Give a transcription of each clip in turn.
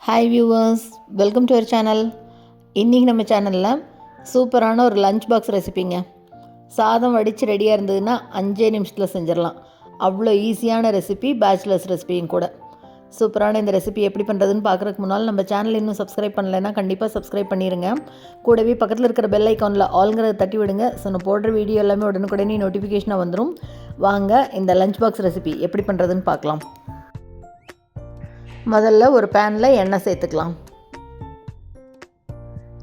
Hi viewers, welcome to our channel. இன்றைக்கி நம்ம சேனலில் சூப்பரான ஒரு லஞ்ச் பாக்ஸ் ரெசிபிங்க. சாதம் வடித்து ரெடியாக இருந்ததுன்னா 5 நிமிஷத்தில் செஞ்சிடலாம். அவ்வளோ ஈஸியான ரெசிபி, பேச்சுலர்ஸ் ரெசிபியும் கூட. சூப்பரான இந்த ரெசிபி எப்படி பண்ணுறதுன்னு பார்க்குறதுக்கு முன்னால் நம்ம சேனல் இன்னும் சப்ஸ்கிரைப் பண்ணலைன்னா கண்டிப்பாக சப்ஸ்கிரைப் பண்ணிடுங்க. கூடவே பக்கத்தில் இருக்கிற பெல் ஐக்கானில் ஆல்ங்கிறத தட்டி விடுங்க. ஸோ நான் போடுற வீடியோ எல்லாமே உடனுக்குடனே நோட்டிஃபிகேஷனாக வந்துடும். வாங்க இந்த லஞ்ச் பாக்ஸ் ரெசிபி எப்படி பண்ணுறதுன்னு பார்க்கலாம். முதல்ல ஒரு பேனில் எண்ணெய் சேர்த்துக்கலாம்.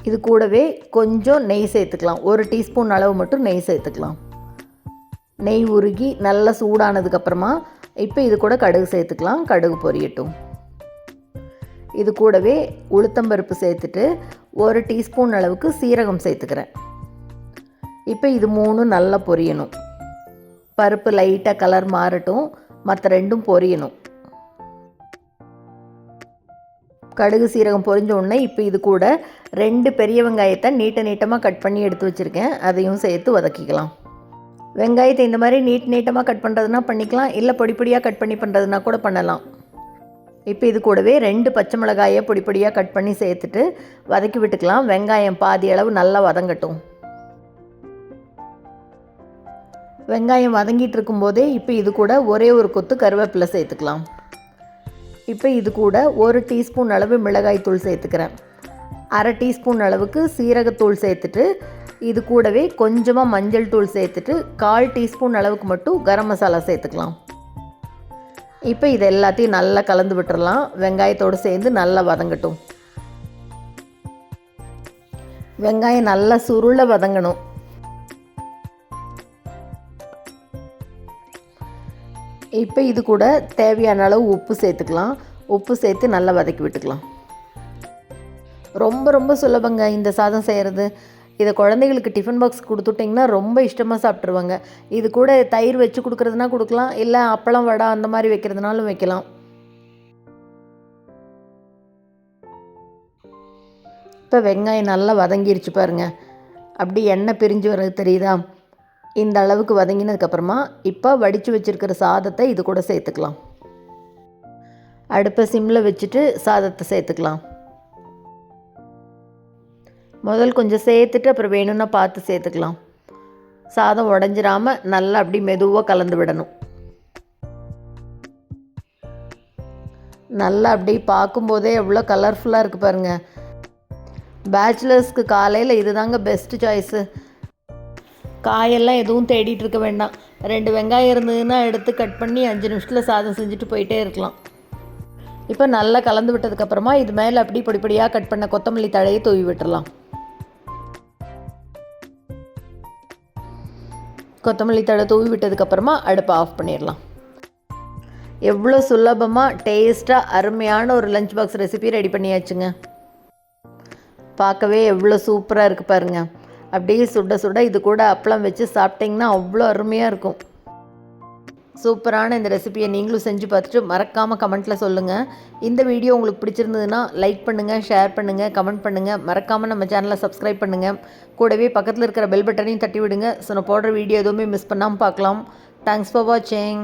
இது கூடவே கொஞ்சம் நெய் சேர்த்துக்கலாம். 1 டீஸ்பூன் அளவு மட்டும் நெய் சேர்த்துக்கலாம். நெய் உருகி நல்லா சூடானதுக்கப்புறமா இப்போ இது கூட கடுகு சேர்த்துக்கலாம். கடுகு பொரியட்டும். இது கூடவே உளுத்தம்பருப்பு சேர்த்துட்டு 1 டீஸ்பூன் அளவுக்கு சீரகம் சேர்த்துக்கிறேன். இப்போ இது 3 நல்லா பொரியணும். பருப்பு லைட்டாக கலர் மாறட்டும், மற்ற 2ம் பொரியணும். கடுகு சீரகம் பொரிஞ்ச உடனே இப்போ இது கூட 2 பெரிய வெங்காயத்தை நீட்டமாக கட் பண்ணி எடுத்து வச்சுருக்கேன். அதையும் சேர்த்து வதக்கிக்கலாம். வெங்காயத்தை இந்த மாதிரி நீட்டமாக கட் பண்ணுறதுனா பண்ணிக்கலாம், இல்லை பொடியாக கட் பண்ணி பண்ணுறதுனா கூட பண்ணலாம். இப்போ இது கூடவே 2 பச்சை மிளகாயை பொடியாக கட் பண்ணி சேர்த்துட்டு வதக்கி விட்டுக்கலாம். வெங்காயம் பாதி அளவு நல்லா வதங்கட்டும். வெங்காயம் வதங்கிட்டு இருக்கும்போதே இப்போ இது கூட ஒரே ஒரு கொத்து கருவேப்பிலை சேர்த்துக்கலாம். இப்போ இது கூட 1 டீஸ்பூன் அளவு மிளகாய்த்தூள் சேர்த்துக்கிறேன். 1/2 டீஸ்பூன் அளவுக்கு சீரகத்தூள் சேர்த்துட்டு இது கூடவே கொஞ்சமாக மஞ்சள் தூள் சேர்த்துட்டு 1/4 டீஸ்பூன் அளவுக்கு மட்டும் கரம் மசாலா சேர்த்துக்கலாம். இப்போ இது எல்லாத்தையும் நல்லா கலந்து விட்டுறலாம். வெங்காயத்தோடு சேர்ந்து நல்லா வதங்கட்டும். வெங்காயம் நல்லா சுருள வதங்கணும். இப்போ இது கூட தேவையான அளவு உப்பு சேர்த்துக்கலாம். உப்பு சேர்த்து நல்லா வதக்கி விட்டுக்கலாம். ரொம்ப சுலபங்க இந்த சாதம் செய்கிறது. இதை குழந்தைகளுக்கு டிஃபன் பாக்ஸ் கொடுத்துட்டிங்கன்னா ரொம்ப இஷ்டமாக சாப்பிட்ருவாங்க. இது கூட தயிர் வச்சு கொடுக்குறதுனா கொடுக்கலாம், இல்லை அப்பளம் வடை அந்த மாதிரி வைக்கிறதுனாலும் வைக்கலாம். இப்போ வெங்காயம் நல்லா வதங்கிருச்சு பாருங்கள். அப்படி எண்ணெய் பிரிஞ்சு வர்றது தெரியுதா? இந்த அளவுக்கு வதங்கினதுக்கப்புறமா இப்போ வடித்து வச்சுருக்கிற சாதத்தை இது கூட சேர்த்துக்கலாம். அடுப்பை சிம்மில் வச்சுட்டு சாதத்தை சேர்த்துக்கலாம். முதல் கொஞ்சம் சேர்த்துட்டு அப்புறம் வேணும்னா பார்த்து சேர்த்துக்கலாம். சாதம் உடஞ்சிராமல் நல்லா அப்படி மெதுவாக கலந்து விடணும். நல்லா அப்படி பார்க்கும்போதே எவ்வளோ கலர்ஃபுல்லாக இருக்குது பாருங்கள். பேச்சுலர்ஸ்க்கு காலையில் இது தாங்க பெஸ்ட்டு சாய்ஸு. காயெல்லாம் எதுவும் தேடிட்டு இருக்க வேண்டாம். 2 வெங்காயம் இருந்ததுன்னா எடுத்து கட் பண்ணி 5 நிமிஷத்தில் சாதம் செஞ்சுட்டு போயிட்டே இருக்கலாம். இப்போ நல்லா கலந்து விட்டதுக்கப்புறமா இது மேலே அப்படி பொடியாக கட் பண்ண கொத்தமல்லி தழையை தூவி விட்டுடலாம். கொத்தமல்லி தழை தூவி விட்டதுக்கப்புறமா அடுப்பை ஆஃப் பண்ணிடலாம். எவ்வளோ சுலபமாக டேஸ்ட்டாக அருமையான ஒரு லஞ்ச் பாக்ஸ் ரெசிபி ரெடி பண்ணியாச்சுங்க. பார்க்கவே எவ்வளோ சூப்பராக இருக்குது பாருங்கள். அப்படியே சுட இது கூட அப்பளம் வச்சு சாப்பிட்டிங்கன்னா அவ்வளோ அருமையாக இருக்கும். சூப்பரான இந்த ரெசிபியை நீங்களும் செஞ்சு பார்த்துட்டு மறக்காமல் கமெண்ட்டில் சொல்லுங்கள். இந்த வீடியோ உங்களுக்கு பிடிச்சிருந்ததுன்னா லைக் பண்ணுங்கள், ஷேர் பண்ணுங்கள், கமெண்ட் பண்ணுங்கள். மறக்காமல் நம்ம சேனலை சப்ஸ்கிரைப் பண்ணுங்கள். கூடவே பக்கத்தில் இருக்கிற பெல் பட்டனையும் தட்டி விடுங்க. ஸோ நான் போடுற வீடியோ எதுவுமே மிஸ் பண்ணாமல் பார்க்கலாம். தேங்க்ஸ் ஃபார் வாட்சிங்.